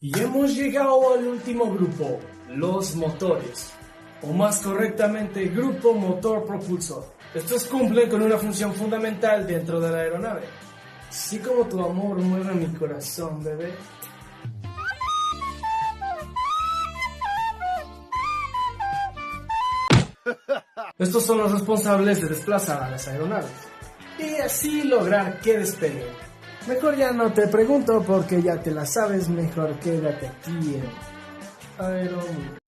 Y hemos llegado al último grupo, los motores, o más correctamente, grupo motor propulsor. Estos cumplen con una función fundamental dentro de la aeronave. Así como tu amor mueve mi corazón, bebé. Estos son los responsables de desplazar a las aeronaves y así lograr que despeguen. Mejor ya no te pregunto porque ya te la sabes, mejor quédate aquí en Aeromundo.